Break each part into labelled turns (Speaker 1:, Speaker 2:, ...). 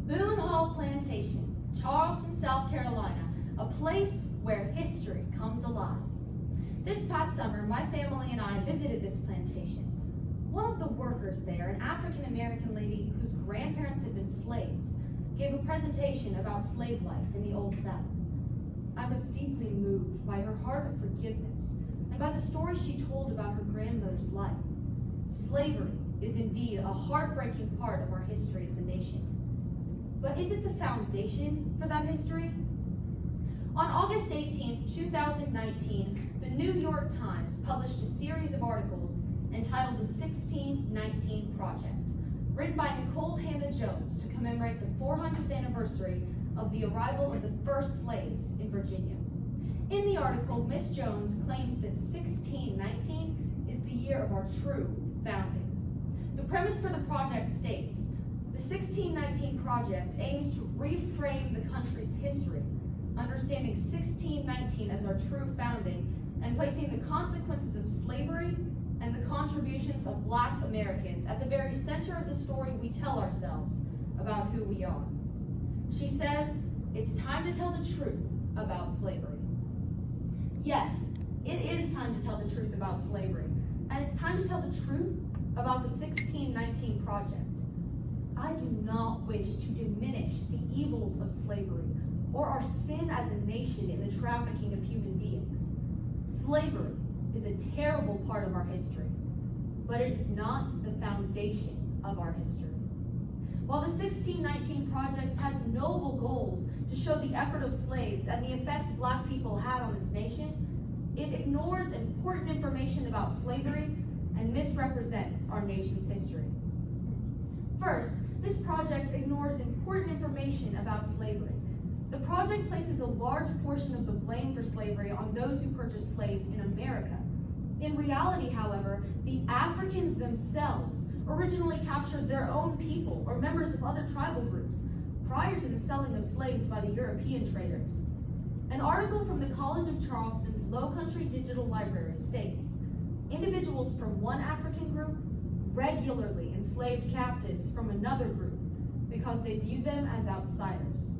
Speaker 1: Boone Hall Plantation, Charleston, South Carolina, a place where history comes alive. This past summer, my family and I visited this plantation. One of the workers there, an African-American lady whose grandparents had been slaves, gave a presentation about slave life in the Old South. I was deeply moved by her heart of forgiveness and by the story she told about her grandmother's life. Slavery is indeed a heartbreaking part of our history as a nation. But is it the foundation for that history? On August 18, 2019, the New York Times published a series of articles entitled The 1619 Project, written by Nicole Hannah Jones to commemorate the 400th anniversary of the arrival of the first slaves in Virginia. In the article, Miss Jones claims that 1619 is the year of our true founding. The premise for the project states, the 1619 Project aims to reframe the country's history, understanding 1619 as our true founding and placing the consequences of slavery and the contributions of Black Americans at the very center of the story we tell ourselves about who we are. She says, it's time to tell the truth about slavery. Yes, it is time to tell the truth about slavery, and it's time to tell the truth about the 1619 Project. I do not wish to diminish the evils of slavery or our sin as a nation in the trafficking of human beings. Slavery is a terrible part of our history, but it is not the foundation of our history. While the 1619 Project has noble goals to show the effort of slaves and the effect Black people had on this nation, it ignores important information about slavery and misrepresents our nation's history. First, this project ignores important information about slavery. The project places a large portion of the blame for slavery on those who purchased slaves in America. In reality, however, the Africans themselves originally captured their own people or members of other tribal groups prior to the selling of slaves by the European traders. An article from the College of Charleston's Low Country Digital Library states, individuals from one African group regularly enslaved captives from another group because they viewed them as outsiders.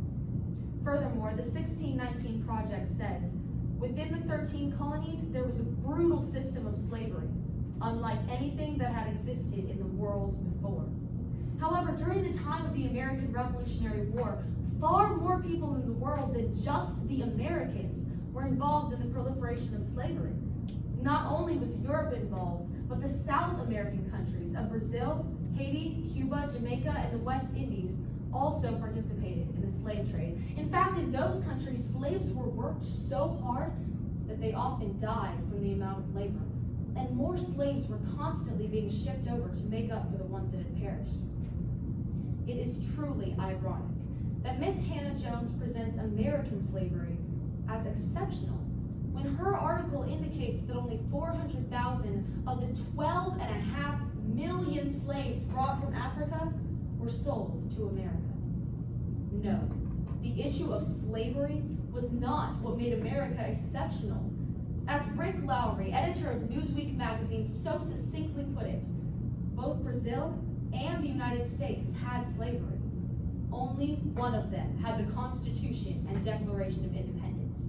Speaker 1: Furthermore, the 1619 Project says, within the 13 colonies, there was a brutal system of slavery, unlike anything that had existed in the world before. However, during the time of the American Revolutionary War, far more people in the world than just the Americans were involved in the proliferation of slavery. Not only was Europe involved, but the South American countries of Brazil, Haiti, Cuba, Jamaica, and the West Indies also participated in the slave trade. In fact, in those countries, slaves were worked so hard that they often died from the amount of labor, and more slaves were constantly being shipped over to make up for the ones that had perished. It is truly ironic that Miss Hannah Jones presents American slavery as exceptional when her article indicates that only 400,000 of the 12.5 million slaves brought from Africa were sold to America. No, the issue of slavery was not what made America exceptional. As Rick Lowry, editor of Newsweek magazine, so succinctly put it, both Brazil and the United States had slavery. Only one of them had the Constitution and Declaration of Independence.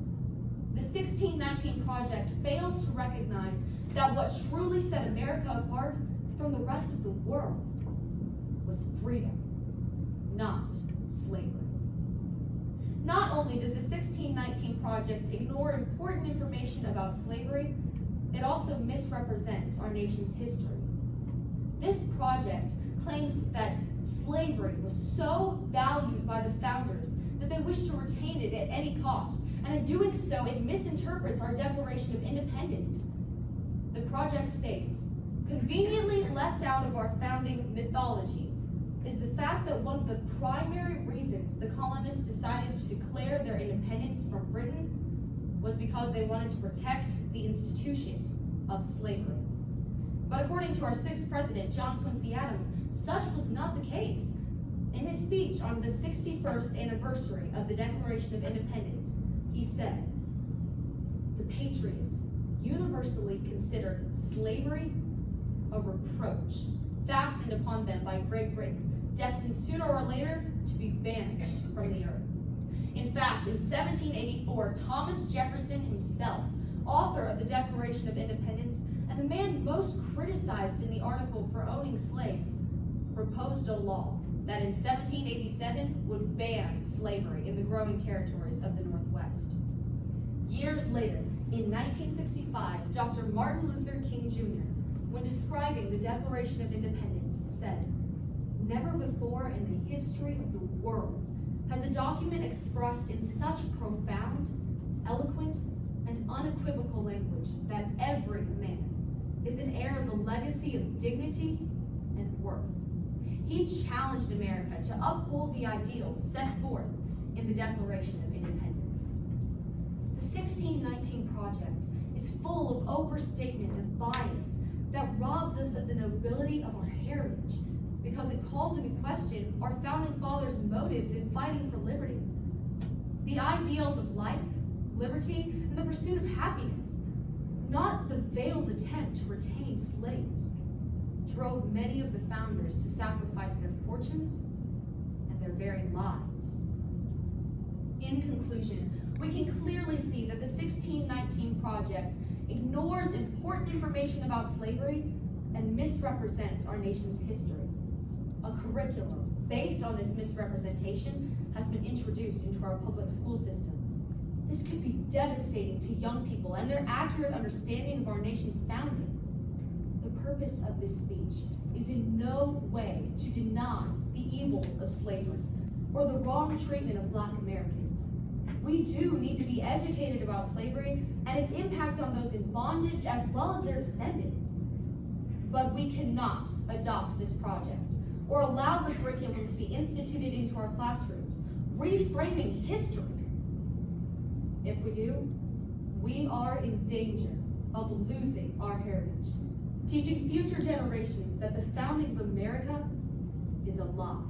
Speaker 1: The 1619 Project fails to recognize that what truly set America apart from the rest of the world was freedom, not slavery. Not only does the 1619 Project ignore important information about slavery, it also misrepresents our nation's history. This project claims that slavery was so valued by the founders that they wish to retain it at any cost, and in doing so, it misinterprets our Declaration of Independence. The project states, conveniently left out of our founding mythology is the fact that one of the primary reasons the colonists decided to declare their independence from Britain was because they wanted to protect the institution of slavery. But according to our sixth president, John Quincy Adams, such was not the case. In his speech on the 61st anniversary of the Declaration of Independence, he said, "The Patriots universally considered slavery a reproach fastened upon them by Great Britain destined sooner or later to be banished from the earth. In fact, in 1784, Thomas Jefferson himself, author of the Declaration of Independence and the man most criticized in the article for owning slaves, proposed a law that in 1787 would ban slavery in the growing territories of the Northwest. Years later, in 1965, Dr. Martin Luther King Jr., when describing the Declaration of Independence, said, "Never before in the history of the world has a document expressed in such profound, eloquent, and unequivocal language that every man is an heir of the legacy of dignity and worth." He challenged America to uphold the ideals set forth in the Declaration of Independence. The 1619 Project is full of overstatement and bias that robs us of the nobility of our heritage because it calls into question our founding fathers' motives in fighting for liberty. The ideals of life, liberty, and the pursuit of happiness, not the veiled attempt to retain slaves, drove many of the founders to sacrifice their fortunes and their very lives. In conclusion, we can clearly see that the 1619 Project ignores important information about slavery and misrepresents our nation's history. A curriculum based on this misrepresentation has been introduced into our public school system. This could be devastating to young people and their accurate understanding of our nation's founding. The purpose of this speech is in no way to deny the evils of slavery or the wrong treatment of Black Americans. We do need to be educated about slavery and its impact on those in bondage as well as their descendants. But we cannot adopt this project or allow the curriculum to be instituted into our classrooms, reframing history. If we do, we are in danger of losing our heritage, teaching future generations that the founding of America is a lie.